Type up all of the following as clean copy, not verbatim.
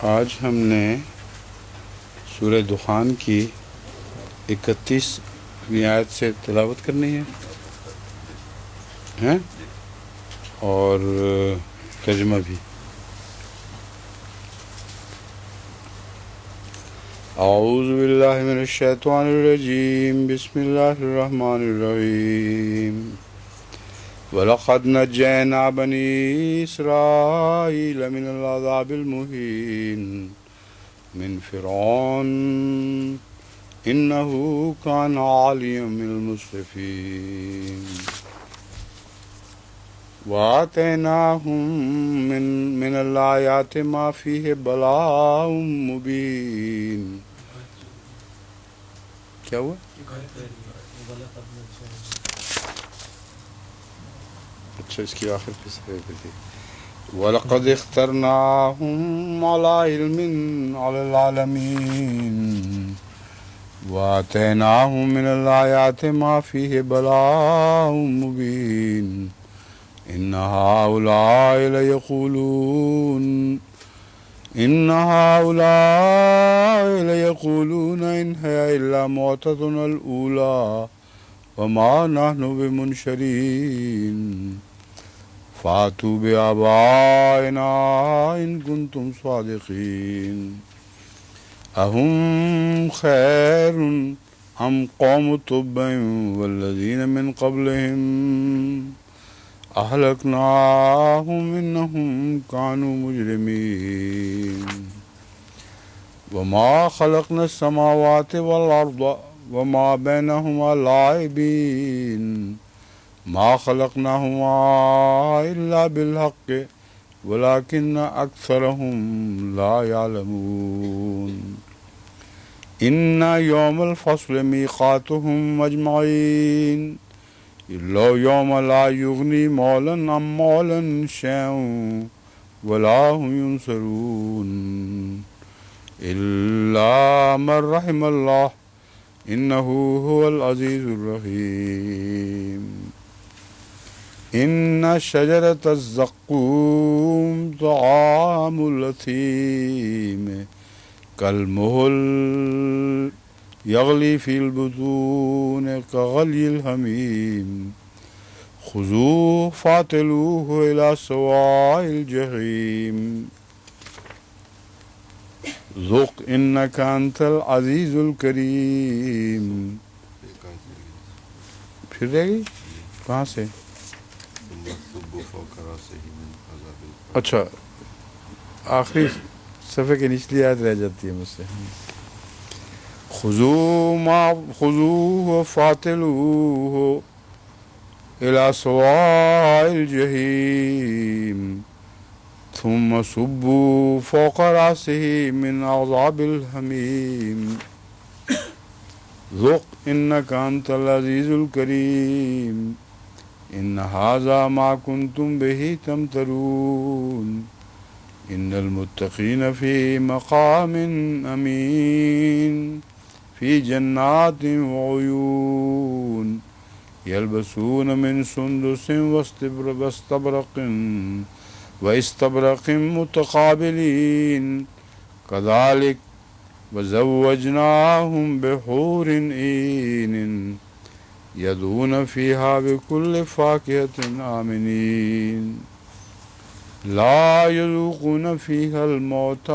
آج ہم نے سورہ دخان کی 31ویں آیت سے تلاوت کرنی ہے اور ترجمہ بھی۔ اعوذ باللہ من الشیطان الرجیم، بسم اللہ الرحمن الرحیم۔ وَلَقَدْ نَجَّيْنَا بَنِي إِسْرَائِيلَ مِنَ الْعَذَابِ الْمُهِينِ من فرعون إِنَّهُ كَانَ عَالِيًا مِنَ الْمُسْرِفِينَ وَآتَيْنَاهُم مِّنَ الْآيَاتِ مَا فِيهِ بَلَاءٌ مُبِينٌ۔ کیا ہوا؟ اچھا، اس کی آخر پہ سے تھی۔ وَلَقَدْ اخْتَرْنَاهُمْ عَلَىٰ عِلْمٍ عَلَى الْعَالَمِينَ وَآتَيْنَاهُم مِّنَ الْآيَاتِ مَا فِيهِ بَلَاءٌ مُبِينٌ إِنَّ هَٰؤُلَاءِ لَيَقُولُونَ إِنْ هِيَ إِلَّا مَوْتَتُنَا الْأُولَىٰ وَمَا نَحْنُ بِمُنشَرِينَ فَأْتُوا بِآبَائِنَا إِن كُنتُمْ صَادِقِينَ أَهُمْ خَيْرٌ أَمْ قَوْمُ تُبَّعٍ وَالَّذِينَ مِن قَبْلِهِمْ أَهْلَكْنَاهُمْ إِنَّهُمْ كَانُوا مُجْرِمِينَ وَمَا خَلَقْنَا السَّمَاوَاتِ وَالْأَرْضَ وَمَا بَيْنَهُمَا لَاعِبِينَ مَا خَلَقْنَاهُمَا إِلَّا بِالْحَقِّ وَلَكِنَّ أَكْثَرَهُمْ لَا يَعْلَمُونَ إِنَّ يَوْمَ الْفَصْلِ مِيقَاتُهُمْ أَجْمَعِينَ إِلَّا يَوْمَ لَا يُغْنِي مَوْلًى عَن مَوْلًى شَيْئًا وَلَا هُمْ يُنصَرُونَ إِلَّا مَن رَّحِمَ اللَّهُ إِنَّهُ هُوَ الْعَزِيزُ الرَّحِيمُ إِنَّ شَجَرَتَ الزَّقُّومِ طَعَامُ الْأَثِيمِ كَالْمُهْلِ يَغْلِي فِي الْبُطُونِ كَغَلْيِ الْحَمِيمِ خُذُوهُ فَاعْتِلُوهُ إِلَىٰ سَوَاءِ الْجَحِيمِ ذُقْ إِنَّكَ أَنتَ الْعَزِيزُ الْكَرِيمُ۔ پھر رہ گئی کہاں سے؟ اچھا، آخری صفحے کی نچلی آیت رہ جاتی ہے مجھ سے۔ خُذُوهُ فَاعْتِلُوهُ إِلَىٰ سَوَاءِ الْجَحِيمِ ثُمَّ صُبُّوا فَوْقَ رَأْسِهِ مِنْ عَذَابِ الْحَمِيمِ ذُقْ إِنَّكَ أَنتَ الْعَزِيزُ الْكَرِيمُ إِنَّ هَٰذَا مَا كُنتُمْ بِهِ تَمْتَرُونَ إِنَّ الْمُتَّقِينَ فِي مَقَامٍ أَمِينٍ فِي جَنَّاتٍ وَعُيُونٍ يَلْبَسُونَ مِن سُندُسٍ وَإِسْتَبْرَقٍ مُتَقَابِلِينَ كَذَٰلِكَ وَزَوَّجْنَاهُم بِحُورٍ عِينٍ يَدْعُونَ فِيهَا بِكُلِّ فَاكِهَةٍ آمِنِينَ لَا يَذُوقُونَ فِيهَا الْمَوْتَ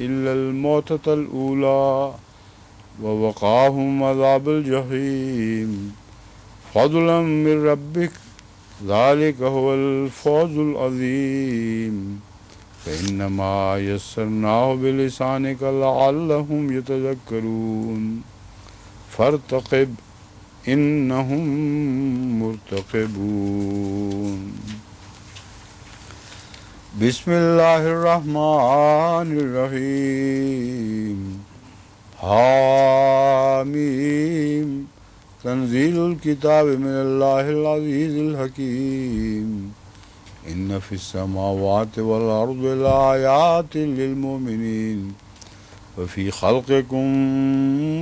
إِلَّا الْمَوْتَةَ الْأُولَىٰ وَوَقَاهُمْ عَذَابَ الْجَحِيمِ فَضْلًا مِّن رَّبِّكَ ذَٰلِكَ هُوَ الْفَوْزُ الْعَظِيمُ فَإِنَّمَا يَسَّرْنَاهُ بِلِسَانِكَ لَعَلَّهُمْ يَتَذَكَّرُونَ فَارْتَقِبْ إِنَّهُم مُّرْتَقِبُونَ بسم اللہ الرحمن الرحیم حامیم تنزیل الکتاب من اللہ العزیز الحکیم ان فی السماوات والارض لآیات للمؤمنین وفی خلقکم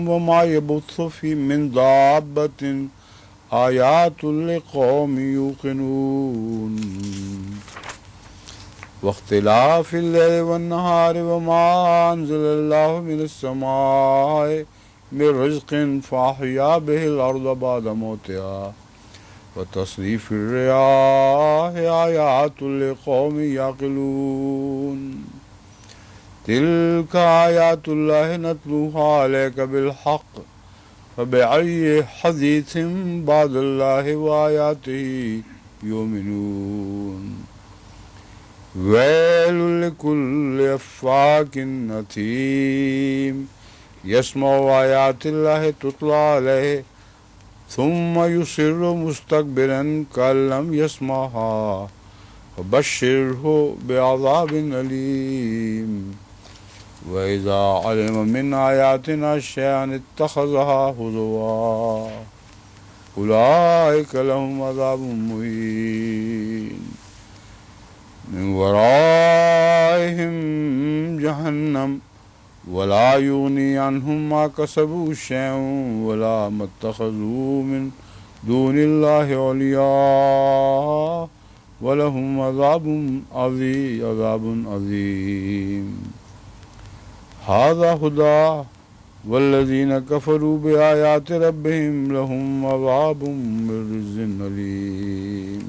وما یبث فی من دابۃ آیات لقوم یوقنون واختلاف الليل والنهار وما أنزل الله من السماء من رزق فأحيا به الأرض بعد موتها وتصريف الرياح آيات لقوم يعقلون تلك آيات الله نتلوها عليك بالحق فبأي حديث بعد الله وآياته يؤمنون ويل لكل أفاك أثيم يسمع آيات الله تتلى عليه ثم يصر مستكبرا كأن لم يسمعها فبشره بعذاب أليم وإذا علم من آياتنا شيئا اتخذها هزوا أولئك لهم عذاب مهين من ورائهم جهنم ولا يغني عنهم ما كسبوا شيئا ولا ما اتخذوا من دون الله أولياء ولهم عذاب عظيم هذا هدى والذين كفروا بآيات ربهم لهم عذاب من رجز أليم.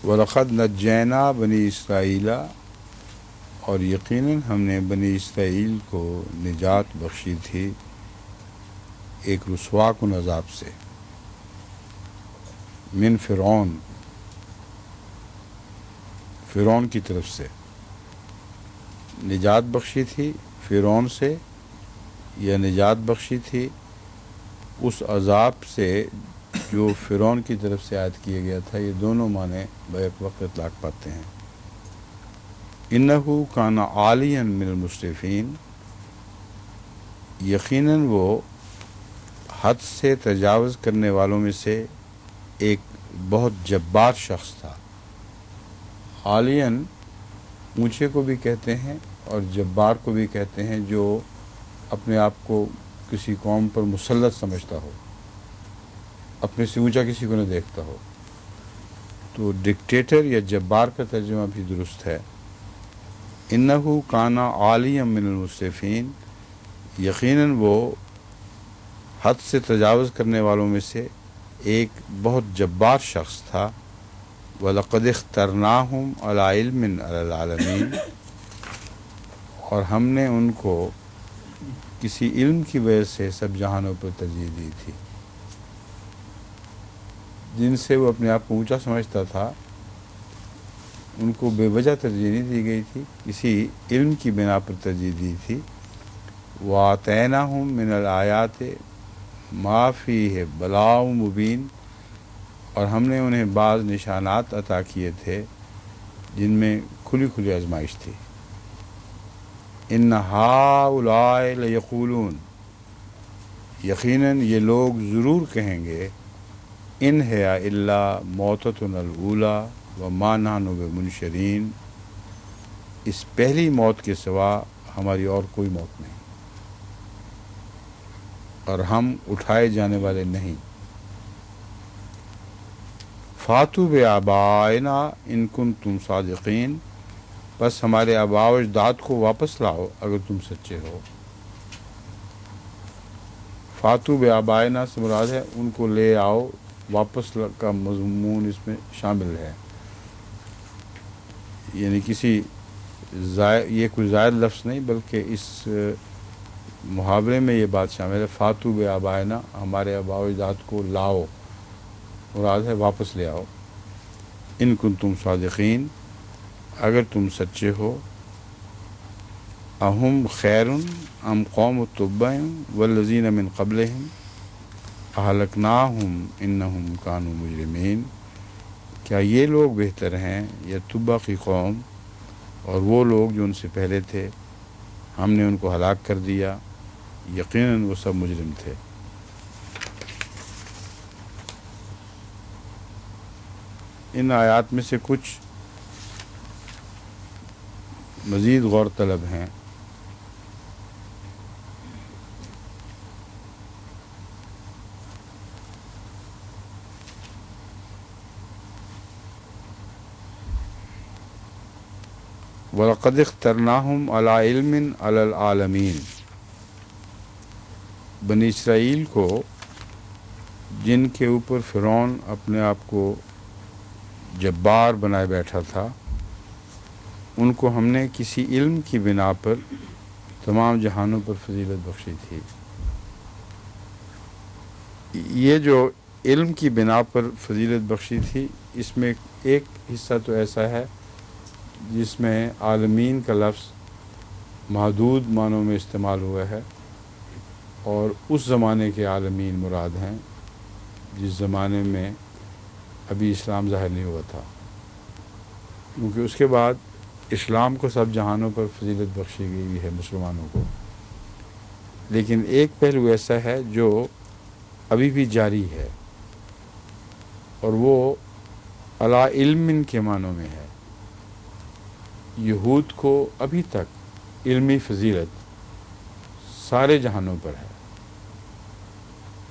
وَلَقَدْ نَجَّيْنَا بَنِي اسرائیل اور یقیناً ہم نے بنی اسرائیل کو نجات بخشی تھی ایک رسوا کن عذاب سے من فرعون کی طرف سے نجات بخشی تھی فرعون سے یا نجات بخشی تھی اس عذاب سے جو فرعون کی طرف سے عائد کیا گیا تھا. یہ دونوں معنی بیک وقت اطلاق پاتے ہیں. انہو کان عالیا من المسرفین یقیناً وہ حد سے تجاوز کرنے والوں میں سے ایک بہت جبار شخص تھا. عالین اونچے کو بھی کہتے ہیں اور جبار کو بھی کہتے ہیں جو اپنے آپ کو کسی قوم پر مسلط سمجھتا ہو, اپنے سے اونچا کسی کو نہ دیکھتا ہو. تو ڈکٹیٹر یا جبار کا ترجمہ بھی درست ہے. انہو کانا عالیا من المسرفین یقیناً وہ حد سے تجاوز کرنے والوں میں سے ایک بہت جبار شخص تھا. وَلَقَدْ اخْتَرْنَاهُمْ عَلَىٰ عِلْمٍ عَلَى الْعَالَمِينَ اور ہم نے ان کو کسی علم کی وجہ سے سب جہانوں پر ترجیح دی تھی. جن سے وہ اپنے آپ کو اونچا سمجھتا تھا ان کو بے وجہ ترجیح نہیں دی گئی تھی, کسی علم کی بنا پر ترجیح دی تھی. وَآتَيْنَاهُمْ مِنَ الْآيَاتِ مَا فِيهِ بَلَاءٌ مُبِينٌ اور ہم نے انہیں بعض نشانات عطا کیے تھے جن میں کھلی کھلی آزمائش تھی. إِنَّ هَٰؤُلَاءِ لَيَقُولُونَ یقیناً یہ لوگ ضرور کہیں گے إِنْ هِيَ إِلَّا مَوْتَتُنَا الْأُولَىٰ وَمَا نَحْنُ بِمُنشَرِينَ اس پہلی موت کے سوا ہماری اور کوئی موت نہیں اور ہم اٹھائے جانے والے نہیں. فَاتُوا بِآبَائِنَا إِن كُنتُمْ صَادِقِينَ بس ہمارے آباء و اجداد کو واپس لاؤ اگر تم سچے ہو. فاتو بآبائنا سے مراد ہے ان کو لے آؤ, واپس کا مضمون اس میں شامل ہے. یعنی یہ کوئی زائد لفظ نہیں بلکہ اس محاورے میں یہ بات شامل ہے. فاتو بآبائنا ہمارے آباء و اجداد کو لاؤ, مراد ہے واپس لے آؤ. ان کنتم صادقین اگر تم سچے ہو. اہم خیر ام قوم تبع والذین من قبلہم اہلکناہم انہم کانوا مجرمین کیا یہ لوگ بہتر ہیں یا تبع کی قوم اور وہ لوگ جو ان سے پہلے تھے, ہم نے ان کو ہلاک کر دیا, یقیناً وہ سب مجرم تھے. ان آیات میں سے کچھ مزید غور طلب ہیں. وَلَقَدِ اخْتَرْنَاهُمْ عَلَىٰ عِلْمٍ عَلَى الْعَالَمِينَ، بنی اسرائیل کو جن کے اوپر فرعون اپنے آپ کو جبار بنائے بیٹھا تھا، ان کو ہم نے کسی علم کی بنا پر تمام جہانوں پر فضیلت بخشی تھی۔ یہ جو علم کی بنا پر فضیلت بخشی تھی، اس میں ایک حصہ تو ایسا ہے جس میں عالمین کا لفظ محدود معنوں میں استعمال ہوا ہے، اور اس زمانے کے عالمین مراد ہیں جس زمانے میں ابھی اسلام ظاہر نہیں ہوا تھا، کیونکہ اس کے بعد اسلام کو سب جہانوں پر فضیلت بخشی گئی ہے مسلمانوں کو۔ لیکن ایک پہلو ایسا ہے جو ابھی بھی جاری ہے، اور وہ علی علم کے معنوں میں ہے۔ یہود کو ابھی تک علمی فضیلت سارے جہانوں پر ہے،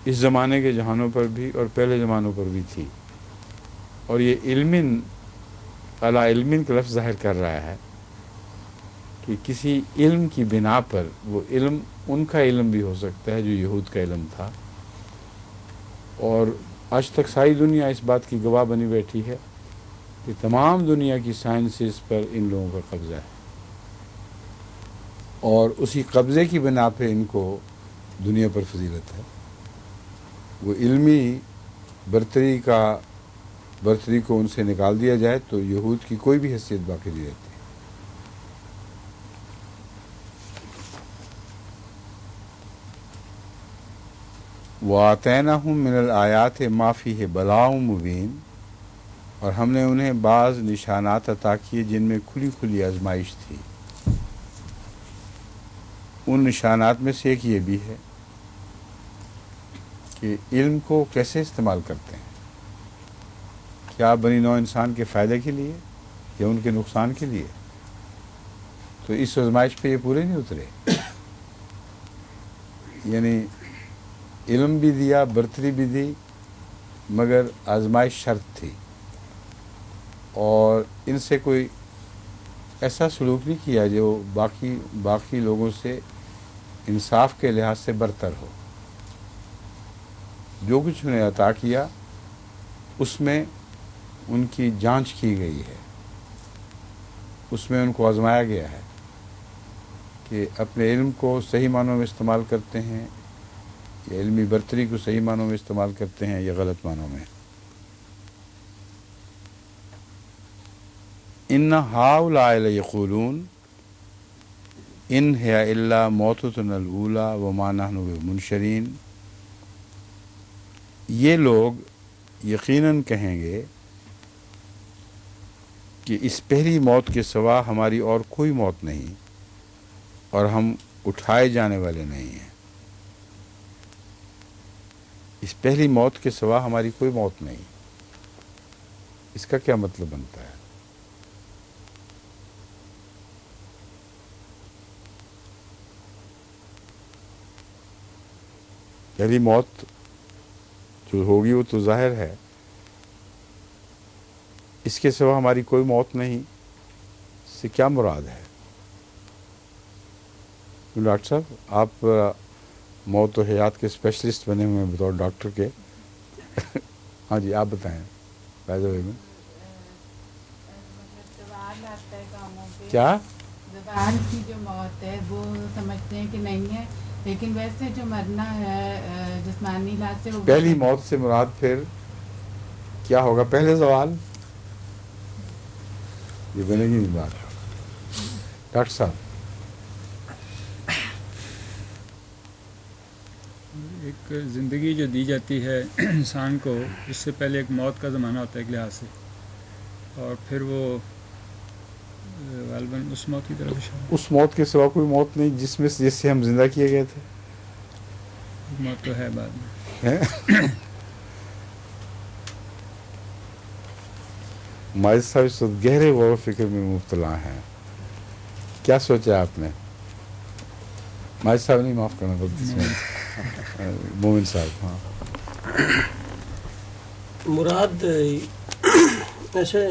اس زمانے کے جہانوں پر بھی اور پہلے زمانوں پر بھی تھی، اور یہ علم علی علم کا لفظ ظاہر کر رہا ہے کہ کسی علم کی بنا پر، وہ علم ان کا علم بھی ہو سکتا ہے جو یہود کا علم تھا، اور آج تک ساری دنیا اس بات کی گواہ بنی بیٹھی ہے کہ تمام دنیا کی سائنسز پر ان لوگوں کا قبضہ ہے، اور اسی قبضے کی بنا پہ ان کو دنیا پر فضیلت ہے۔ وہ علمی برتری کو ان سے نکال دیا جائے تو یہود کی کوئی بھی حیثیت باقی نہیں رہتی۔ وَآتَيْنَاهُم مِّنَ الْآيَاتِ مَا فِيهِ بَلَاءٌ مُبِينٌ، اور ہم نے انہیں بعض نشانات عطا کیے جن میں کھلی کھلی آزمائش تھی۔ ان نشانات میں سے ایک یہ بھی ہے کہ علم کو کیسے استعمال کرتے ہیں، کیا بنی نوع انسان کے فائدے کے لیے یا ان کے نقصان کے لیے؟ تو اس آزمائش پہ یہ پورے نہیں اترے، یعنی علم بھی دیا، برتری بھی دی، مگر آزمائش شرط تھی، اور ان سے کوئی ایسا سلوک نہیں کیا جو باقی لوگوں سے انصاف کے لحاظ سے برتر ہو۔ جو کچھ انہیں عطا کیا اس میں ان کی جانچ کی گئی ہے، اس میں ان کو آزمایا گیا ہے کہ اپنے علم کو صحیح معنوں میں استعمال کرتے ہیں، یا علمی برتری کو صحیح معنوں میں استعمال کرتے ہیں یا غلط معنوں میں۔ ان ہؤلاء لیقولون ان ہی الا موتتنا الاولی وما نحن بمنشرین، یہ لوگ یقیناً کہیں گے کہ اس پہلی موت کے سوا ہماری اور کوئی موت نہیں، اور ہم اٹھائے جانے والے نہیں ہیں۔ اس پہلی موت کے سوا ہماری کوئی موت نہیں، اس کا کیا مطلب بنتا ہے؟ پہلی موت جو ہوگی وہ تو ظاہر ہے، اس کے سوا ہماری کوئی موت نہیں، اس سے کیا مراد ہے؟ ڈاکٹر صاحب، آپ موت و حیات کے اسپیشلسٹ بنے ہوئے ہیں بطور ڈاکٹر کے۔ ہاں جی، آپ بتائیں فائدہ میں کیا؟ زبان کی جو موت ہے وہ سمجھتے ہیں کہ نہیں ہے، لیکن ویسے جو مرنا ہے جسمانی لحاظ سے وہ پہلی موت سے مراد پھر کیا ہوگا؟ پہلے سوال یہ بنے گی نہیں بات۔ ڈاکٹر صاحب، ایک زندگی جو دی جاتی ہے انسان کو، اس سے پہلے ایک موت کا زمانہ ہوتا ہے ایک لحاظ سے، اور پھر وہ غالباً اس موت کی طرف اشارہ۔ اس موت کے سوا کوئی موت نہیں جس سے ہم زندہ کیے گئے تھے۔ موت تو ہے بعد میں۔ ماجد صاحب اس وقت گہرے غور و فکر میں مبتلا ہیں۔ کیا سوچا آپ نے؟ ماجد صاحب نہیں، معاف کرنا مومن صاحب۔ ہاں، مراد ایسے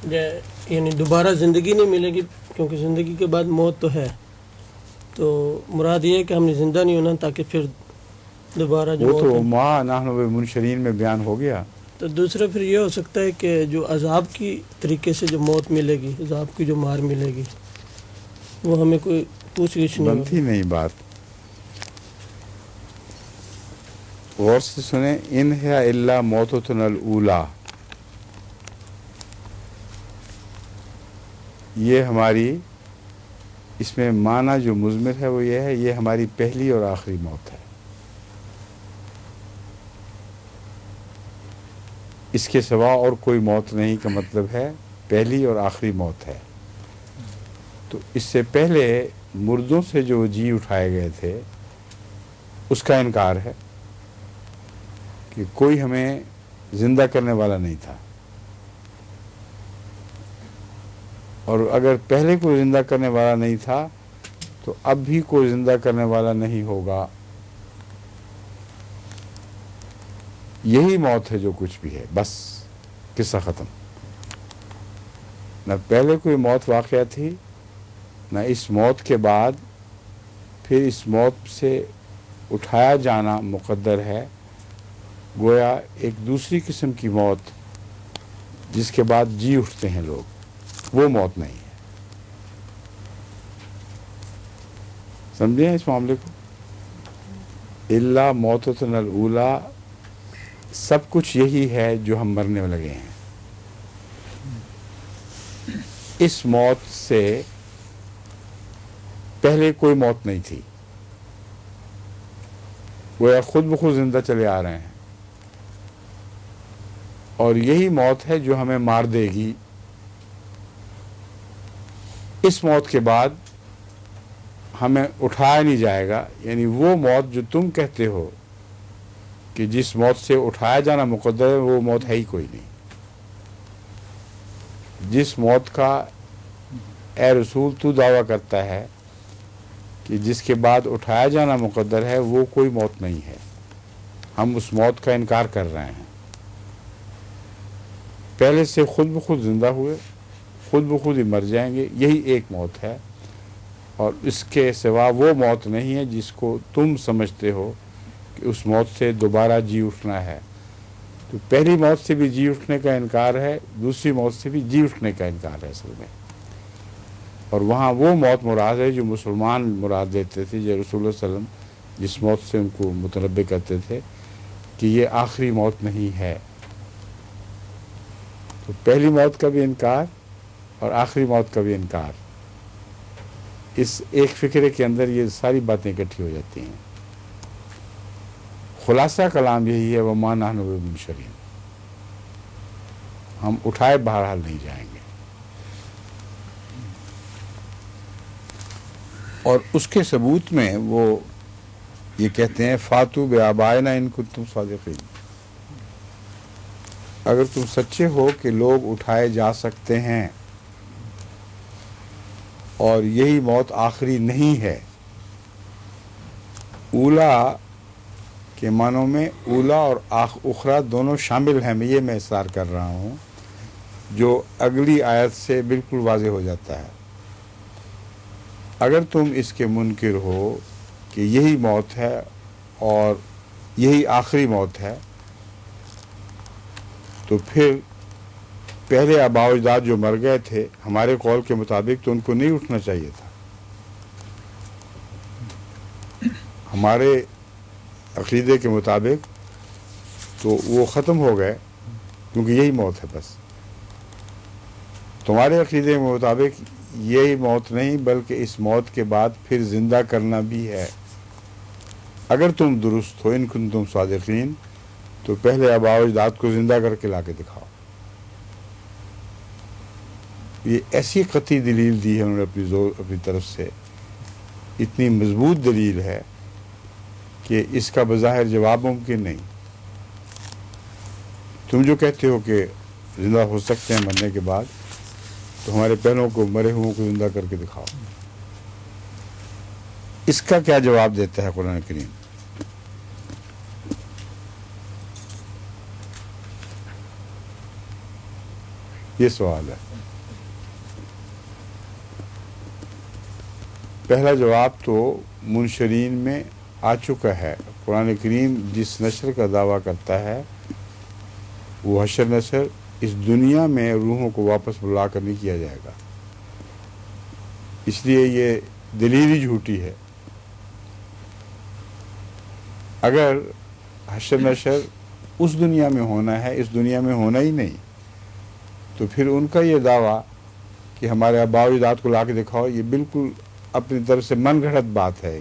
یعنی دوبارہ زندگی نہیں ملے گی، کیونکہ زندگی کے بعد موت تو ہے، تو مراد یہ ہے کہ ہم نے زندہ نہیں ہونا تاکہ پھر دوبارہ جو وہ موت تو ہے۔ ما نحن بمنشرین میں بیان ہو گیا۔ تو دوسرا پھر یہ ہو سکتا ہے کہ جو عذاب کی طریقے سے جو موت ملے گی، عذاب کی جو مار ملے گی، وہ ہمیں کوئی پوچھ گچھ نہیں بنتی ہوگی۔ نہیں بات۔ غور سے سنیں، ان ہے الا موتتنا الاولی، یہ ہماری، اس میں معنی جو مضمر ہے وہ یہ ہے، یہ ہماری پہلی اور آخری موت ہے۔ اس کے سوا اور کوئی موت نہیں کا مطلب ہے پہلی اور آخری موت ہے۔ تو اس سے پہلے مردوں سے جو جی اٹھائے گئے تھے اس کا انکار ہے کہ کوئی ہمیں زندہ کرنے والا نہیں تھا، اور اگر پہلے کوئی زندہ کرنے والا نہیں تھا تو اب بھی کوئی زندہ کرنے والا نہیں ہوگا۔ یہی موت ہے جو کچھ بھی ہے، بس قصہ ختم۔ نہ پہلے کوئی موت واقعہ تھی، نہ اس موت کے بعد پھر اس موت سے اٹھایا جانا مقدر ہے۔ گویا ایک دوسری قسم کی موت جس کے بعد جی اٹھتے ہیں لوگ، وہ موت نہیں ہے۔ سمجھیں اس معاملے کو؟ الا موتتنا الاولی، سب کچھ یہی ہے جو ہم مرنے میں لگے ہیں۔ اس موت سے پہلے کوئی موت نہیں تھی، وہ خود بخود زندہ چلے آ رہے ہیں، اور یہی موت ہے جو ہمیں مار دے گی۔ اس موت کے بعد ہمیں اٹھایا نہیں جائے گا، یعنی وہ موت جو تم کہتے ہو کہ جس موت سے اٹھایا جانا مقدر ہے، وہ موت ہے ہی کوئی نہیں۔ جس موت کا اے رسول تو دعویٰ کرتا ہے کہ جس کے بعد اٹھایا جانا مقدر ہے، وہ کوئی موت نہیں ہے۔ ہم اس موت کا انکار کر رہے ہیں۔ پہلے سے خود بخود زندہ ہوئے، خود بخود ہی مر جائیں گے، یہی ایک موت ہے، اور اس کے سوا وہ موت نہیں ہے جس کو تم سمجھتے ہو کہ اس موت سے دوبارہ جی اٹھنا ہے۔ تو پہلی موت سے بھی جی اٹھنے کا انکار ہے، دوسری موت سے بھی جی اٹھنے کا انکار ہے اصل میں۔ اور وہاں وہ موت مراد ہے جو مسلمان مراد دیتے تھے، جو رسول اللہ صلی اللہ علیہ وسلم جس موت سے ان کو متنبع کرتے تھے کہ یہ آخری موت نہیں ہے۔ تو پہلی موت کا بھی انکار اور آخری موت کا بھی انکار، اس ایک فکرے کے اندر یہ ساری باتیں اکٹھی ہو جاتی ہیں۔ خلاصہ کلام یہی ہے، وما نحن بمنشرین، ہم اٹھائے بہرحال نہیں جائیں گے۔ اور اس کے ثبوت میں وہ یہ کہتے ہیں فاتو بآبائنا ان کنتم صادقین، اگر تم سچے ہو کہ لوگ اٹھائے جا سکتے ہیں اور یہی موت آخری نہیں ہے۔ اولا کے معنوں میں اولا اور اخرا دونوں شامل ہیں، یہ میں اصرار کر رہا ہوں، جو اگلی آیت سے بالکل واضح ہو جاتا ہے۔ اگر تم اس کے منکر ہو کہ یہی موت ہے اور یہی آخری موت ہے، تو پھر پہلے آباء و اجداد جو مر گئے تھے ہمارے قول کے مطابق تو ان کو نہیں اٹھنا چاہیے تھا۔ ہمارے عقیدے کے مطابق تو وہ ختم ہو گئے، کیونکہ یہی موت ہے بس۔ تمہارے عقیدے کے مطابق یہی موت نہیں بلکہ اس موت کے بعد پھر زندہ کرنا بھی ہے۔ اگر تم درست ہو، ان کنتم صادقین، تو پہلے آباء و اجداد کو زندہ کر کے لا کے دکھاؤ۔ یہ ایسی قطعی دلیل دی ہے انہوں نے اپنی طرف سے، اتنی مضبوط دلیل ہے کہ اس کا بظاہر جواب ممکن نہیں۔ تم جو کہتے ہو کہ زندہ ہو سکتے ہیں مرنے کے بعد، تو ہمارے پہلوں کو، مرے ہوئوں کو زندہ کر کے دکھاؤ۔ اس کا کیا جواب دیتا ہے قرآن کریم؟ یہ سوال ہے. پہلا جواب تو منشرین میں آ چکا ہے. قرآن کریم جس نشر کا دعویٰ کرتا ہے وہ حشر نشر اس دنیا میں روحوں کو واپس بلا کر نہیں کیا جائے گا. اس لیے یہ دلیل ہی جھوٹی ہے. اگر حشر نشر اس دنیا میں ہونا ہے، اس دنیا میں ہونا ہی نہیں، تو پھر ان کا یہ دعویٰ کہ ہمارے آباء و اجداد کو لا کے دکھاؤ، یہ بالکل اپنی طرف سے من گھڑت بات ہے.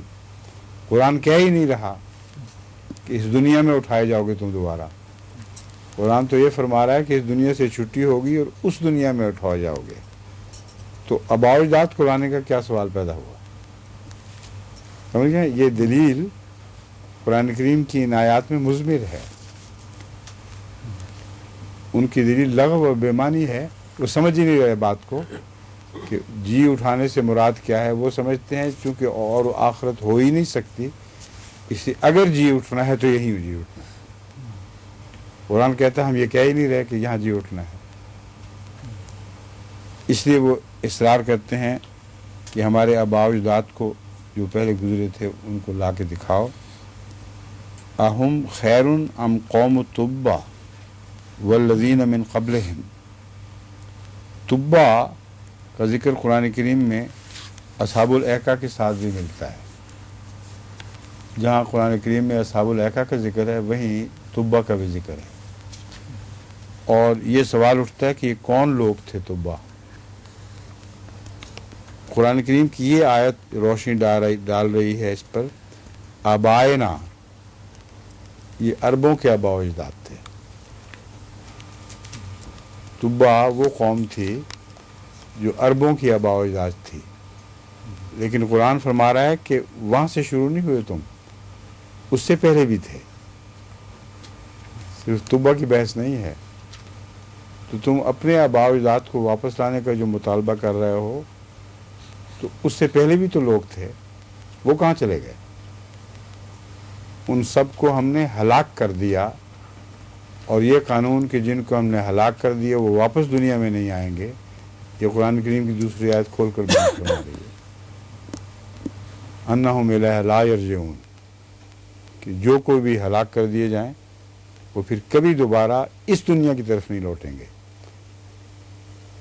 قرآن کہہ ہی نہیں رہا کہ اس دنیا میں اٹھائے جاؤ گے تم دوبارہ. قرآن تو یہ فرما رہا ہے کہ اس دنیا سے چھٹی ہوگی اور اس دنیا میں اٹھائے جاؤ گے. تو آباء و اجداد کو لانے کا کیا سوال پیدا ہوا؟ سمجھ گئے؟ یہ دلیل قرآن کریم کی ان آیات میں مضمر ہے. ان کی دلیل لغو و بے معنی ہے. وہ سمجھ ہی نہیں رہے بات کو کہ جی اٹھانے سے مراد کیا ہے. وہ سمجھتے ہیں چونکہ اور آخرت ہو ہی نہیں سکتی، اس لیے اگر جی اٹھنا ہے تو یہی جی اٹھنا ہے. قرآن کہتا ہے ہم یہ کہہ ہی نہیں رہے کہ یہاں جی اٹھنا ہے. اس لیے وہ اصرار کرتے ہیں کہ ہمارے آباء و اجداد کو جو پہلے گزرے تھے ان کو لا کے دکھاؤ. اہم خیر ام قوم تبا والذین من قبلہم. تبا کا ذکر قرآن کریم میں اصحاب الایکہ کے ساتھ بھی ملتا ہے. جہاں قرآن کریم میں اصحاب الایکہ کا ذکر ہے وہیں تبا کا بھی ذکر ہے. اور یہ سوال اٹھتا ہے کہ یہ کون لوگ تھے تبا؟ قرآن کریم کی یہ آیت روشنی ڈال رہی ہے اس پر. آبائنا، یہ عربوں کے آباء و اجداد تھے. تبا وہ قوم تھی جو عربوں کی آباء و اجداد تھی. لیکن قرآن فرما رہا ہے کہ وہاں سے شروع نہیں ہوئے تم، اس سے پہلے بھی تھے. صرف تبا کی بحث نہیں ہے. تو تم اپنے آباء و اجداد کو واپس لانے کا جو مطالبہ کر رہے ہو تو اس سے پہلے بھی تو لوگ تھے. وہ کہاں چلے گئے؟ ان سب کو ہم نے ہلاک کر دیا. اور یہ قانون کہ جن کو ہم نے ہلاک کر دیا وہ واپس دنیا میں نہیں آئیں گے، یہ قرآن کریم کی دوسری آیت کھول کر بیان فرما رہی ہے. انہم الیہ لا یرجعون، کہ جو کوئی بھی ہلاک کر دیے جائیں وہ پھر کبھی دوبارہ اس دنیا کی طرف نہیں لوٹیں گے.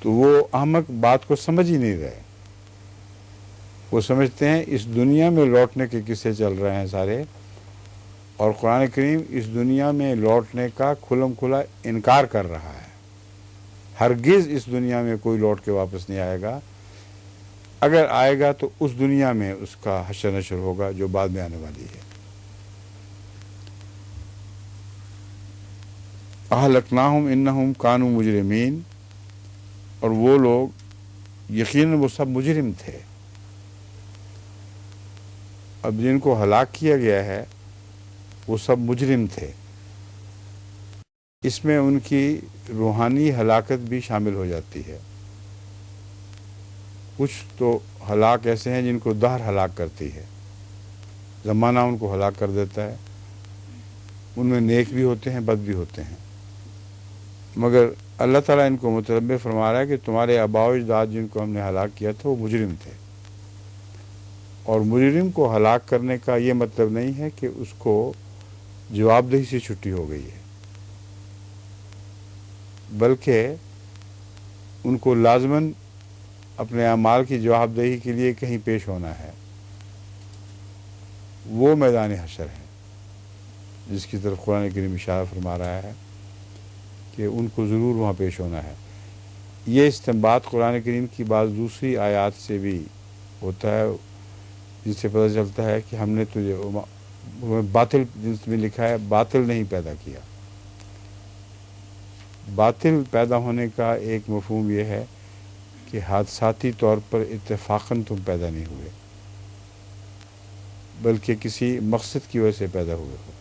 تو وہ احمق بات کو سمجھ ہی نہیں رہے. وہ سمجھتے ہیں اس دنیا میں لوٹنے کے قصے چل رہے ہیں سارے، اور قرآن کریم اس دنیا میں لوٹنے کا کھلم کھلا انکار کر رہا ہے. ہرگز اس دنیا میں کوئی لوٹ کے واپس نہیں آئے گا. اگر آئے گا تو اس دنیا میں اس کا حشر نشر ہوگا جو بعد میں آنے والی ہے. اہلکناہم انہم کانوا مجرمین، اور وہ لوگ یقیناً وہ سب مجرم تھے. اب جن کو ہلاک کیا گیا ہے وہ سب مجرم تھے. اس میں ان کی روحانی ہلاکت بھی شامل ہو جاتی ہے. کچھ تو ہلاک ایسے ہیں جن کو دہر ہلاک کرتی ہے، زمانہ ان کو ہلاک کر دیتا ہے. ان میں نیک بھی ہوتے ہیں، بد بھی ہوتے ہیں. مگر اللہ تعالیٰ ان کو متنبع فرما رہا ہے کہ تمہارے آباء و اجداد جن کو ہم نے ہلاک کیا تھا وہ مجرم تھے. اور مجرم کو ہلاک کرنے کا یہ مطلب نہیں ہے کہ اس کو جواب دہی سے چھٹی ہو گئی ہے، بلکہ ان کو لازماً اپنے اعمال کی جواب دہی کے لیے کہیں پیش ہونا ہے. وہ میدان حشر ہے جس کی طرف قرآن کریم اشارہ فرما رہا ہے کہ ان کو ضرور وہاں پیش ہونا ہے. یہ استنباط قرآن کریم کی بعض دوسری آیات سے بھی ہوتا ہے، جس سے پتہ چلتا ہے کہ ہم نے تجھے باطل، جس میں لکھا ہے باطل نہیں پیدا کیا. باطل پیدا ہونے کا ایک مفہوم یہ ہے کہ حادثاتی طور پر اتفاقاً تم پیدا نہیں ہوئے، بلکہ کسی مقصد کی وجہ سے پیدا ہوئے ہو.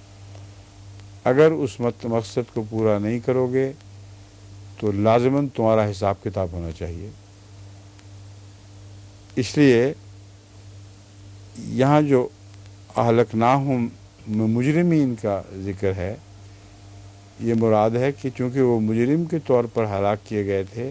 اگر اس مقصد کو پورا نہیں کرو گے تو لازماً تمہارا حساب کتاب ہونا چاہیے. اس لیے یہاں جو اہلکناہم مجرمین کا ذکر ہے، یہ مراد ہے کہ چونکہ وہ مجرم کے طور پر ہلاک کیے گئے تھے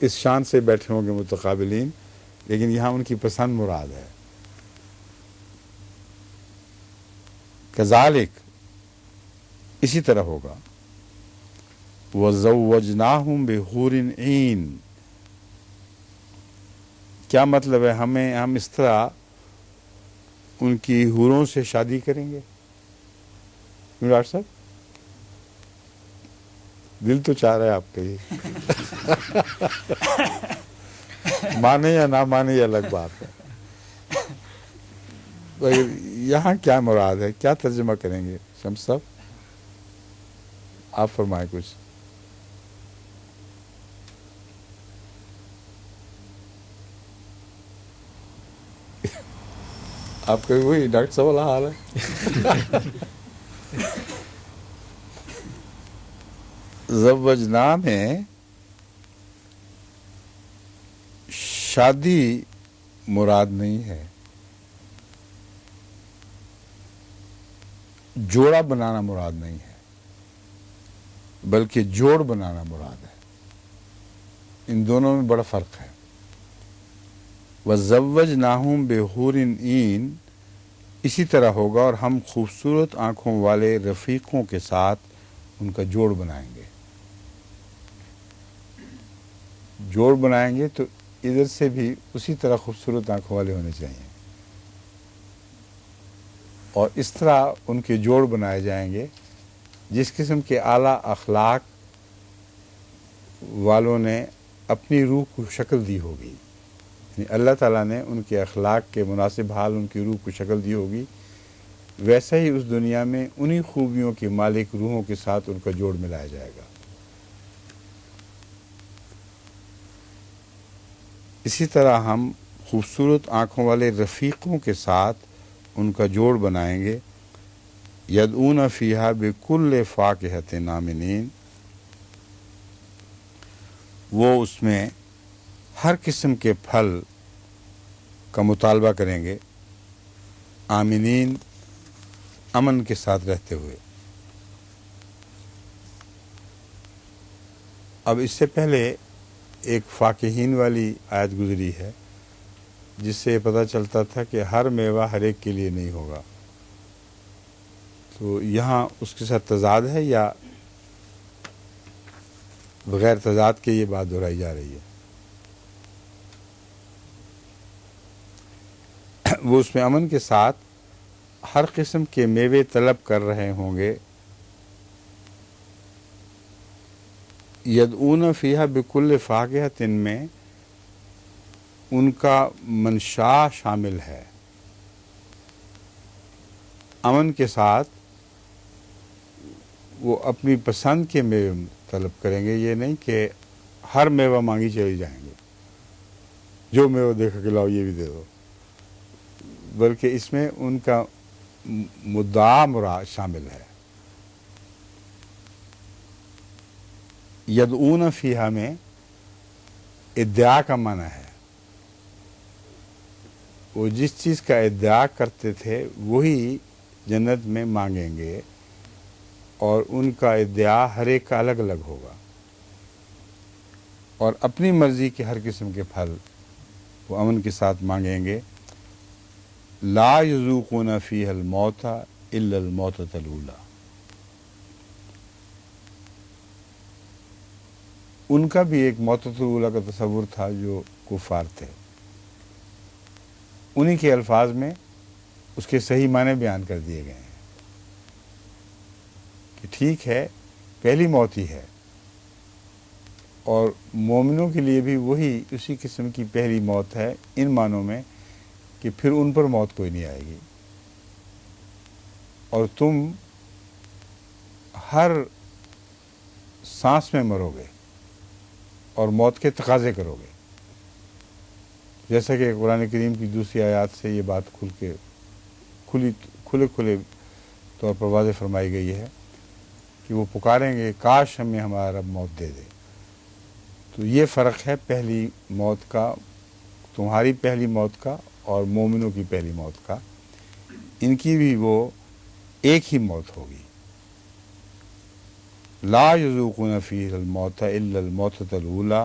اس شان سے بیٹھے ہوں گے متقابلین، لیکن یہاں ان کی پسند مراد ہے. کذالک، اسی طرح ہوگا. وَزَوَّجْنَاهُمْ بِحُورٍ عِین، کیا مطلب ہے؟ ہم اس طرح ان کی حوروں سے شادی کریں گے. ڈاکٹر صاحب دل تو چاہ رہا ہے آپ کا یہ مانے یا نہ مانے یہ الگ بات ہے. یہاں کیا مراد ہے، کیا ترجمہ کریں گے شمس صاحب؟ آپ فرمائیں کچھ. آپ کا بھی وہی ڈاکٹر صاحب والا حال ہے. زوجنا میں شادی مراد نہیں ہے، جوڑا بنانا مراد نہیں ہے، بلکہ جوڑ بنانا مراد ہے. ان دونوں میں بڑا فرق ہے. وَزَوَّجْنَاهُمْ بِحُورٍ عِین، اسی طرح ہوگا اور ہم خوبصورت آنکھوں والے رفیقوں کے ساتھ ان کا جوڑ بنائیں گے. جوڑ بنائیں گے تو ادھر سے بھی اسی طرح خوبصورت آنکھوں والے ہونے چاہیے، اور اس طرح ان کے جوڑ بنائے جائیں گے جس قسم کے اعلیٰ اخلاق والوں نے اپنی روح کو شکل دی ہوگی. یعنی اللہ تعالیٰ نے ان کے اخلاق کے مناسب حال ان کی روح کو شکل دی ہوگی، ویسا ہی اس دنیا میں انہی خوبیوں کے مالک روحوں کے ساتھ ان کا جوڑ ملایا جائے گا. اسی طرح ہم خوبصورت آنکھوں والے رفیقوں کے ساتھ ان کا جوڑ بنائیں گے. یدعون فیہا بکل فاکہۃ آمنین، وہ اس میں ہر قسم کے پھل کا مطالبہ کریں گے، آمنین، امن کے ساتھ رہتے ہوئے. اب اس سے پہلے ایک فاکہین والی آیت گزری ہے جس سے یہ پتہ چلتا تھا کہ ہر میوہ ہر ایک کے لیے نہیں ہوگا. تو یہاں اس کے ساتھ تضاد ہے یا بغیر تضاد کے یہ بات دہرائی جا رہی ہے؟ وہ اس میں امن کے ساتھ ہر قسم کے میوے طلب کر رہے ہوں گے. یدعون فیہا بکل فاکہۃ میں ان کا منشا شامل ہے. امن کے ساتھ وہ اپنی پسند کے میوے طلب کریں گے، یہ نہیں کہ ہر میوہ مانگی چلے جائیں گے، جو میوہ دیکھا کہ لاؤ یہ بھی دے دو، بلکہ اس میں ان کا مدعا مراد شامل ہے. یدعون فیہا میں ادعا کا معنی ہے. وہ جس چیز کا ادعا کرتے تھے وہی جنت میں مانگیں گے، اور ان کا ادعا ہر ایک کا الگ الگ ہوگا، اور اپنی مرضی کے ہر قسم کے پھل وہ امن کے ساتھ مانگیں گے. لا یذوقون فیہا الموت الا الموتۃ الاولی، ان کا بھی ایک موتۃ الاولی کا تصور تھا جو کفار تھے. انہی کے الفاظ میں اس کے صحیح معنی بیان کر دیے گئے ہیں کہ ٹھیک ہے پہلی موت ہی ہے، اور مومنوں کے لیے بھی وہی اسی قسم کی پہلی موت ہے، ان معنوں میں کہ پھر ان پر موت کوئی نہیں آئے گی، اور تم ہر سانس میں مرو گے اور موت کے تقاضے کرو گے. جیسا کہ قرآن کریم کی دوسری آیات سے یہ بات کھلے طور پر واضح فرمائی گئی ہے کہ وہ پکاریں گے کاش ہمیں ہمارا رب موت دے دے. تو یہ فرق ہے پہلی موت کا، تمہاری پہلی موت کا اور مومنوں کی پہلی موت کا. ان کی بھی وہ ایک ہی موت ہوگی. لا یذوقون فیہا الموت الا الموتۃ الاولی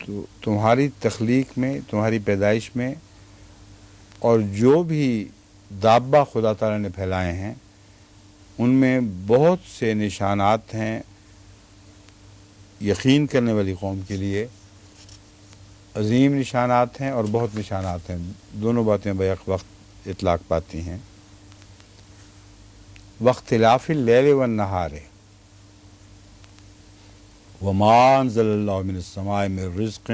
تو تمہاری تخلیق میں، تمہاری پیدائش میں، اور جو بھی دابہ خدا تعالیٰ نے پھیلائے ہیں ان میں بہت سے نشانات ہیں یقین کرنے والی قوم کے لیے، عظیم نشانات ہیں اور بہت نشانات ہیں، دونوں باتیں بیک وقت اطلاق پاتی ہیں۔ واختلاف اللیل والنہار وما انزل اللہ من السماء من رزق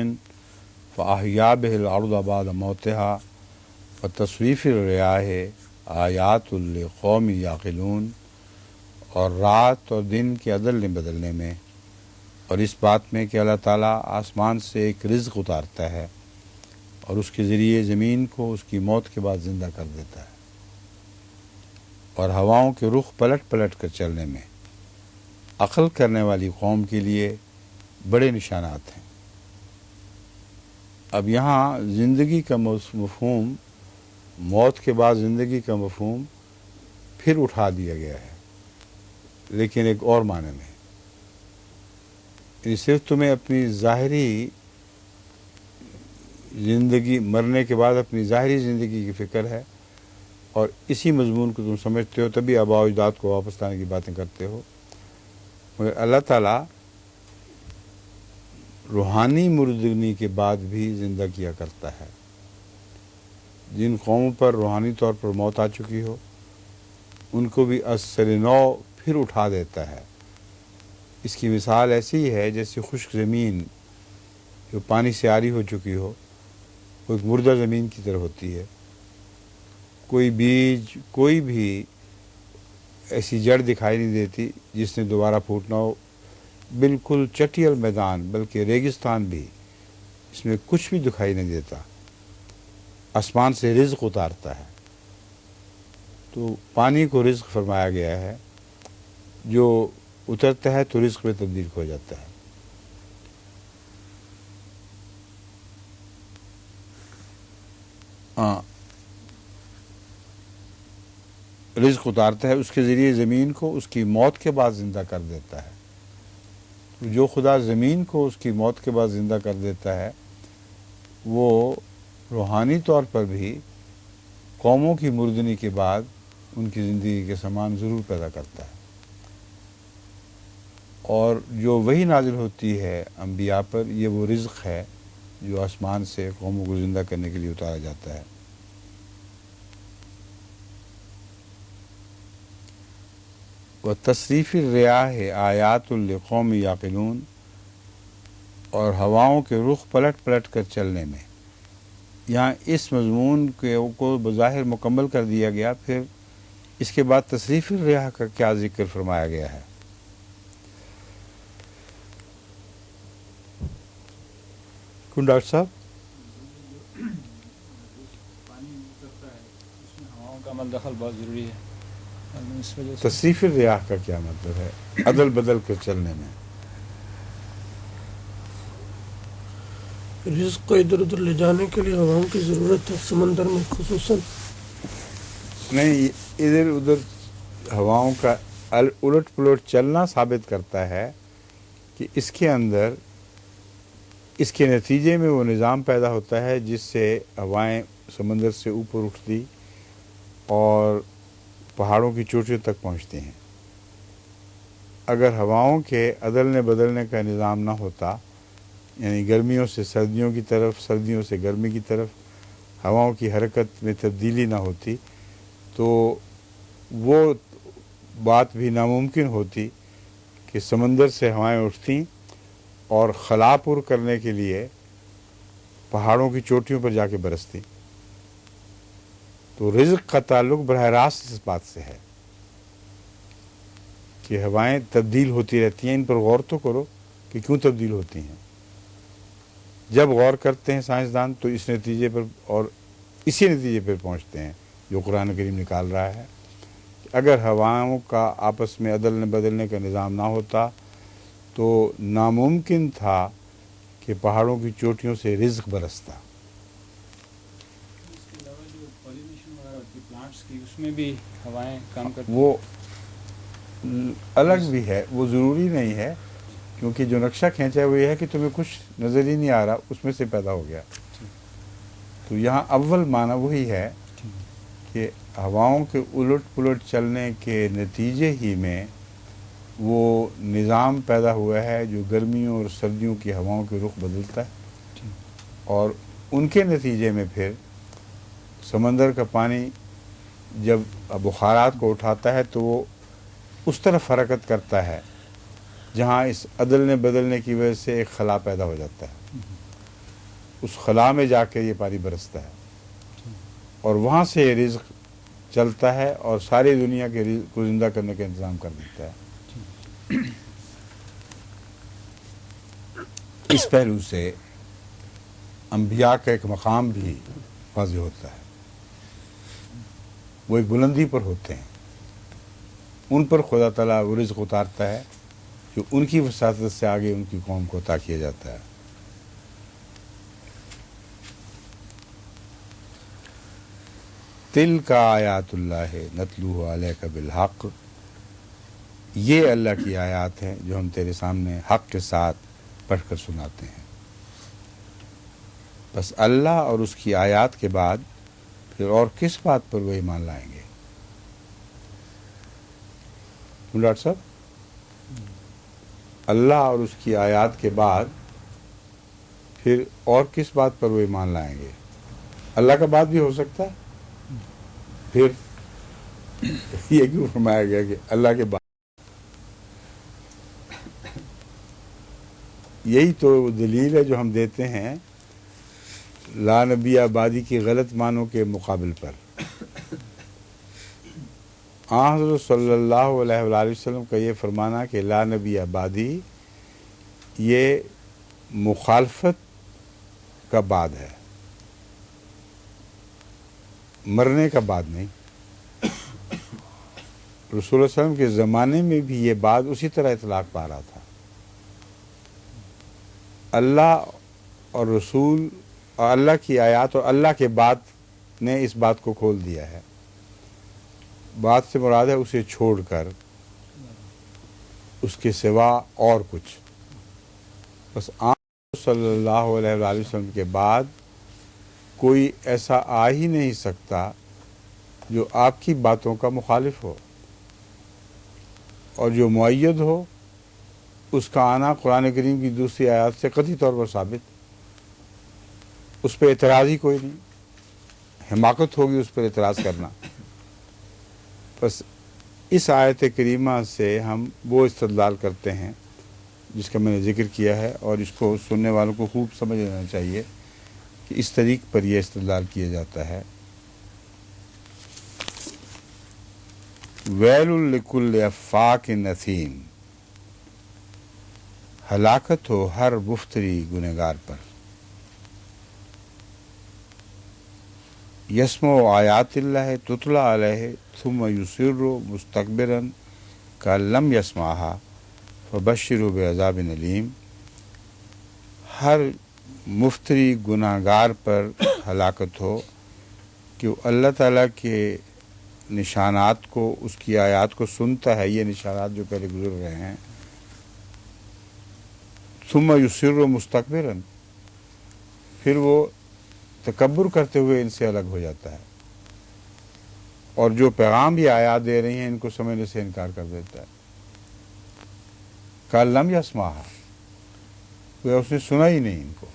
فاحیا بہ الارض بعد موتها وتصریف الریاح آیات لقوم یعقلون، اور رات اور دن کے عدل بدلنے میں، اور اس بات میں کہ اللہ تعالیٰ آسمان سے ایک رزق اتارتا ہے اور اس کے ذریعے زمین کو اس کی موت کے بعد زندہ کر دیتا ہے، اور ہواؤں کے رخ پلٹ پلٹ کر چلنے میں عقل کرنے والی قوم کے لیے بڑے نشانات ہیں۔ اب یہاں زندگی کا مفہوم، موت کے بعد زندگی کا مفہوم پھر اٹھا دیا گیا ہے، لیکن ایک اور معنی میں، یعنی صرف تمہیں اپنی ظاہری زندگی، مرنے کے بعد اپنی ظاہری زندگی کی فکر ہے، اور اسی مضمون کو تم سمجھتے ہو، تبھی آباء و اجداد کو واپس لانے کی باتیں کرتے ہو، مگر اللہ تعالیٰ روحانی مردگی کے بعد بھی زندہ کیا کرتا ہے۔ جن قوموں پر روحانی طور پر موت آ چکی ہو ان کو بھی از سر نو پھر اٹھا دیتا ہے۔ اس کی مثال ایسی ہے جیسے خشک زمین جو پانی سے عاری ہو چکی ہو، وہ ایک مردہ زمین کی طرح ہوتی ہے، کوئی بیج، کوئی بھی ایسی جڑ دکھائی نہیں دیتی جس نے دوبارہ پھوٹنا ہو، بالکل چٹیل میدان، بلکہ ریگستان بھی، اس میں کچھ بھی دکھائی نہیں دیتا، آسمان سے رزق اتارتا ہے۔ تو پانی کو رزق فرمایا گیا ہے، جو اترتا ہے تو رزق میں تبدیل ہو جاتا ہے۔ رزق اتارتا ہے، اس کے ذریعے زمین کو اس کی موت کے بعد زندہ کر دیتا ہے۔ تو جو خدا زمین کو اس کی موت کے بعد زندہ کر دیتا ہے، وہ روحانی طور پر بھی قوموں کی مردنی کے بعد ان کی زندگی کے سامان ضرور پیدا کرتا ہے، اور جو وحی نازل ہوتی ہے انبیاء پر، یہ وہ رزق ہے جو آسمان سے قوموں کو زندہ کرنے کے لیے اتارا جاتا ہے۔ وتصریف الریاح آیات لقوم یعقلون، اور ہواؤں کے رخ پلٹ پلٹ کر چلنے میں، یہاں اس مضمون کو بظاہر مکمل کر دیا گیا، پھر اس کے بعد تصریف الریاح کا کیا ذکر فرمایا گیا ہے؟ کون ڈاکٹر صاحب؟ پانی اترتا ہے، اس میں ہواؤں کا عمل دخل بہت ضروری ہے، اس وجہ سے تصریف الریاح کا کیا مطلب ہے؟ عدل بدل کر چلنے میں رزق کو ادھر ادھر لے جانے کے لیے ہواؤں کی ضرورت ہے، سمندر میں خصوصاً۔ نہیں، ادھر ادھر ہواؤں کا الٹ پلٹ چلنا ثابت کرتا ہے کہ اس کے اندر، اس کے نتیجے میں وہ نظام پیدا ہوتا ہے جس سے ہوائیں سمندر سے اوپر اٹھتی اور پہاڑوں کی چوٹیوں تک پہنچتی ہیں۔ اگر ہواؤں کے عدلنے بدلنے کا نظام نہ ہوتا، یعنی گرمیوں سے سردیوں کی طرف، سردیوں سے گرمی کی طرف ہواؤں کی حرکت میں تبدیلی نہ ہوتی، تو وہ بات بھی ناممکن ہوتی کہ سمندر سے ہوائیں اٹھتیں اور خلا پر کرنے کے لیے پہاڑوں کی چوٹیوں پر جا کے برستی۔ تو رزق کا تعلق براہ راست اس بات سے ہے کہ ہوائیں تبدیل ہوتی رہتی ہیں۔ ان پر غور تو کرو کہ کیوں تبدیل ہوتی ہیں۔ جب غور کرتے ہیں سائنسدان تو اس نتیجے پر، اور اسی نتیجے پر پہنچتے ہیں جو قرآن کریم نکال رہا ہے، کہ اگر ہواؤں کا آپس میں عدل بدلنے کا نظام نہ ہوتا تو ناممکن تھا کہ پہاڑوں کی چوٹیوں سے رزق برستا۔ اس کے علاوہ جو پالینیشن وغیرہ ہوتی ہے پلانٹس کی، اس میں بھی ہوائیں کام کرتی ہیں۔ وہ الگ بھی ہے، وہ ضروری نہیں ہے کیونکہ جو نقشہ کھینچا ہے وہ یہ ہے کہ تمہیں کچھ نظر ہی نہیں آ رہا، اس میں سے پیدا ہو گیا. تو یہاں اول معنی وہی ہے کہ ہواؤں کے الٹ پلٹ چلنے کے نتیجے ہی میں وہ نظام پیدا ہوا ہے جو گرمیوں اور سردیوں کی ہواؤں کے رخ بدلتا ہے، اور ان کے نتیجے میں پھر سمندر کا پانی جب بخارات کو اٹھاتا ہے تو وہ اس طرف حرکت کرتا ہے جہاں اس عدلنے بدلنے کی وجہ سے ایک خلا پیدا ہو جاتا ہے. اس خلا میں جا کے یہ پانی برستا ہے اور وہاں سے یہ رزق چلتا ہے اور ساری دنیا کے رزق کو زندہ کرنے کا انتظام کر دیتا ہے. اس پہلو سے انبیاء کا ایک مقام بھی واضح ہوتا ہے. وہ ایک بلندی پر ہوتے ہیں، ان پر خدا تعالیٰ وہ رزق اتارتا ہے جو ان کی وساطت سے آگے ان کی قوم کو عطا کیا جاتا ہے. تل کا آیات اللہ نتلوہ علیک بالحق، یہ اللہ کی آیات ہیں جو ہم تیرے سامنے حق کے ساتھ پڑھ کر سناتے ہیں. بس اللہ اور اس کی آیات کے بعد پھر اور کس بات پر وہ ایمان لائیں گے؟ ڈاکٹر صاحب، اللہ اور اس کی آیات کے بعد پھر اور کس بات پر وہ ایمان لائیں گے؟ اللہ کا بات بھی ہو سکتا ہے. پھر یہ کیوں فرمایا گیا کہ اللہ کے بعد؟ یہی تو دلیل ہے جو ہم دیتے ہیں لا نبی آبادی کی غلط معنوں کے مقابل پر. حضرت صلی اللہ علیہ وآلہ وسلم کا یہ فرمانا کہ لا نبی آبادی یہ مخالفت کا بعد ہے، مرنے کا بعد نہیں. رسول اللہ صلی اللہ علیہ وسلم کے زمانے میں بھی یہ بات اسی طرح اطلاق پا رہا تھا. اللہ اور رسول اور اللہ کی آیات اور اللہ کے بعد نے اس بات کو کھول دیا ہے. بات سے مراد ہے اسے چھوڑ کر اس کے سوا اور کچھ. بس آپ صلی اللہ علیہ وآلہ وسلم کے بعد کوئی ایسا آ ہی نہیں سکتا جو آپ کی باتوں کا مخالف ہو، اور جو مؤید ہو اس کا آنا قرآن کریم کی دوسری آیات سے قطعی طور پر ثابت. اس پہ اعتراض ہی کوئی نہیں، حماقت ہوگی اس پر اعتراض کرنا. بس اس آیت کریمہ سے ہم وہ استدلال کرتے ہیں جس کا میں نے ذکر کیا ہے، اور اس کو سننے والوں کو خوب سمجھ لینا چاہیے کہ اس طریق پر یہ استدلال کیا جاتا ہے. ویل لکل افاک نثیم، ہلاکت ہو ہر مفتری گنہگار پر. یسمع آیات اللہ تتلی علیہ ثم یصر مستکبرا کأن لم یسمعها فبشرہ بعذاب علیم. ہر مفتری گناہ گار پر ہلاکت ہو کہ وہ اللہ تعالیٰ کے نشانات کو، اس کی آیات کو سنتا ہے، یہ نشانات جو پہلے گزر رہے ہیں. ثم یصر مستکبرا، پھر وہ تکبر کرتے ہوئے ان سے الگ ہو جاتا ہے، اور جو پیغام یہ آیات دے رہی ہیں ان کو سمجھنے سے انکار کر دیتا ہے. کأن لم یسمعها، وہ اس نے سنا ہی نہیں ان کو.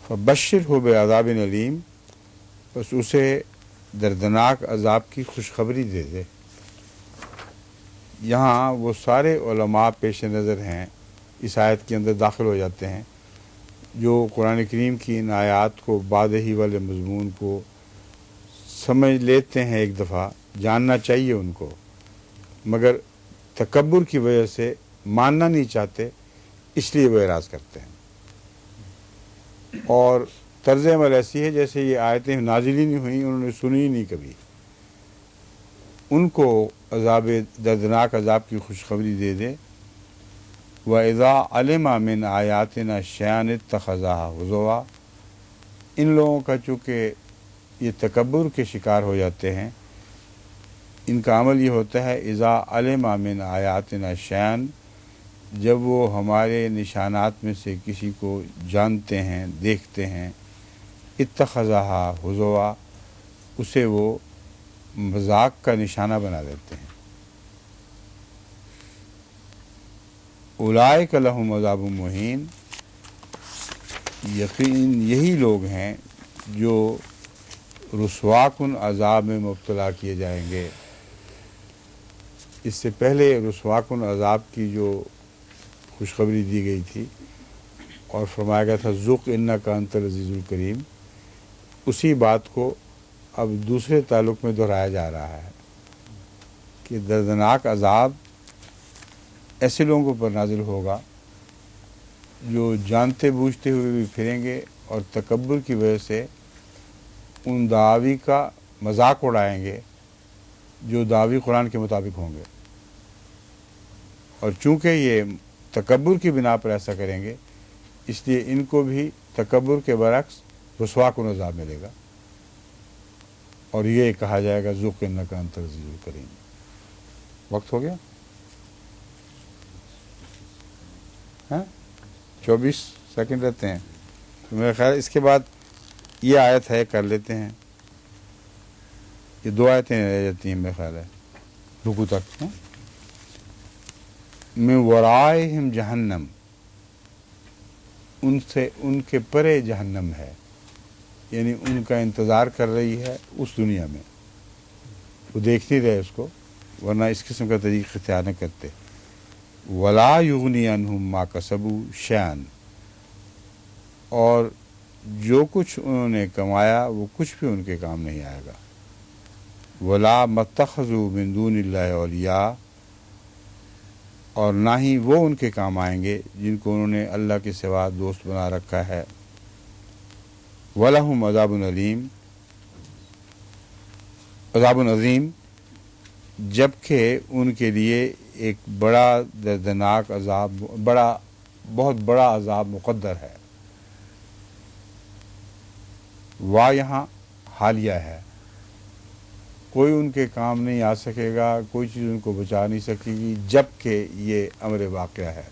فبشرہ بعذاب علیم، بس اسے دردناک عذاب کی خوشخبری دے دے. یہاں وہ سارے علماء پیش نظر ہیں اس آیت کے اندر داخل ہو جاتے ہیں جو قرآن کریم کی ان آیات کو، بعد ہی والے مضمون کو سمجھ لیتے ہیں. ایک دفعہ جاننا چاہیے ان کو، مگر تکبر کی وجہ سے ماننا نہیں چاہتے، اس لیے وہ اعراض کرتے ہیں. اور طرز عمل ایسی ہے جیسے یہ آیتیں نازل ہی نہیں ہوئیں، انہوں نے سنی ہی نہیں کبھی. ان کو عذاب، دردناک عذاب کی خوشخبری دے دے. وَإِذَا عَلِمَ مِنْ آیَاتِنَا شَيْئًا اتَّخَذَهَا هُزُوًا. ان لوگوں کا چونکہ یہ تکبر کے شکار ہو جاتے ہیں، ان کا عمل یہ ہوتا ہے اذا علم من آیاتنا شیئا، جب وہ ہمارے نشانات میں سے کسی کو جانتے ہیں، دیکھتے ہیں، اتخذہا ہزوا، اسے وہ مذاق کا نشانہ بنا دیتے ہیں۔ اولئک لہم عذاب مہین، یقین یہی لوگ ہیں جو رسوا کن عذاب میں مبتلا کیے جائیں گے۔ اس سے پہلے رسوا کن عذاب کی جو خوشخبری دی گئی تھی اور فرمایا گیا تھا ذق انک انت العزیز الکریم، اسی بات کو اب دوسرے تعلق میں دہرایا جا رہا ہے کہ دردناک عذاب ایسے لوگوں پر نازل ہوگا جو جانتے بوجھتے ہوئے بھی پھریں گے اور تکبر کی وجہ سے ان دعاوی کا مذاق اڑائیں گے جو دعوی قرآن کے مطابق ہوں گے، اور چونکہ یہ تکبر کی بنا پر ایسا کریں گے اس لیے ان کو بھی تکبر کے برعکس رسوا کن عذاب ملے گا، اور یہ کہا جائے گا ذوق انک انت العزیز الکریم۔ وقت ہو گیا 24 سیکنڈ رہتے ہیں، تو میرا خیال اس کے بعد یہ آیت ہے کر لیتے ہیں، یہ 2 آیتیں رہ جاتی ہیں میرا خیال ہے رکوع تک۔ من ورائہم جہنم، ان سے ان کے پرے جہنم ہے، یعنی ان کا انتظار کر رہی ہے اس دنیا میں، وہ دیکھ نہیں رہے اس کو ورنہ اس قسم کا طریقہ اختیار نہ کرتے۔ ولا یغنی عنہم ما کسبوا شیئا، اور جو کچھ انہوں نے کمایا وہ کچھ بھی ان کے کام نہیں آئے گا۔ ولا متخذوا من دون اللہ اولیاء، اور نہ ہی وہ ان کے کام آئیں گے جن کو انہوں نے اللہ کے سوا دوست بنا رکھا ہے۔ وَلَهُمْ عَذَابٌ علیم، عذاب عظیم، جبکہ ان کے لیے ایک بڑا دردناک عذاب، بہت بڑا عذاب مقدر ہے۔ وا یہاں حالیہ ہے، کوئی ان کے کام نہیں آ سکے گا، کوئی چیز ان کو بچا نہیں سکے گی جبکہ یہ امر واقعہ ہے،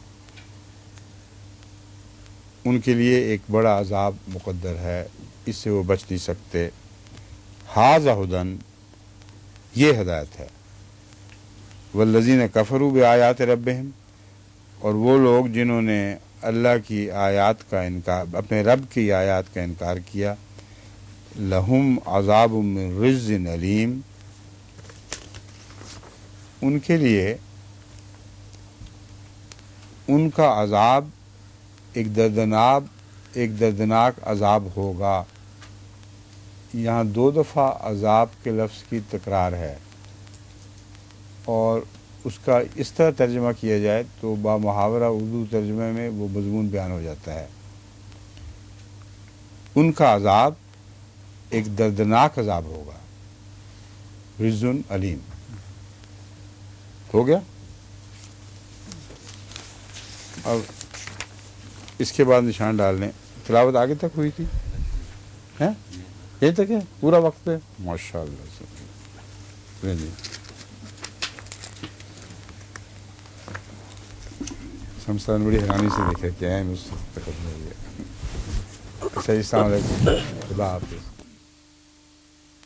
ان کے لیے ایک بڑا عذاب مقدر ہے، اس سے وہ بچ نہیں سکتے۔ ھذا ھدی، یہ ہدایت ہے۔ والذین کفروا بآیات ربہم، اور وہ لوگ جنہوں نے اللہ کی آیات کا انکار، اپنے رب کی آیات کا انکار کیا، لہم عذاب من رجز علیم، ان کے لیے ان کا عذاب ایک دردناک عذاب ہوگا۔ یہاں 2 دفعہ عذاب کے لفظ کی تکرار ہے، اور اس کا اس طرح ترجمہ کیا جائے تو بامحاورہ اردو ترجمے میں وہ مضمون بیان ہو جاتا ہے۔ ان کا عذاب ایک دردناک عذاب ہوگا، رجز علیم۔ ہو گیا؟ اب اس کے بعد نشان ڈال لیں۔ تلاوت آگے تک ہوئی تھی، ہیں یہ تک ہے پورا وقت ہے، ماشاء اللہ سے۔ ہم بڑی حیرانی سے دیکھے کہ مجھ سے تقدم ہو گیا۔ السلام علیکم، خدا حافظ۔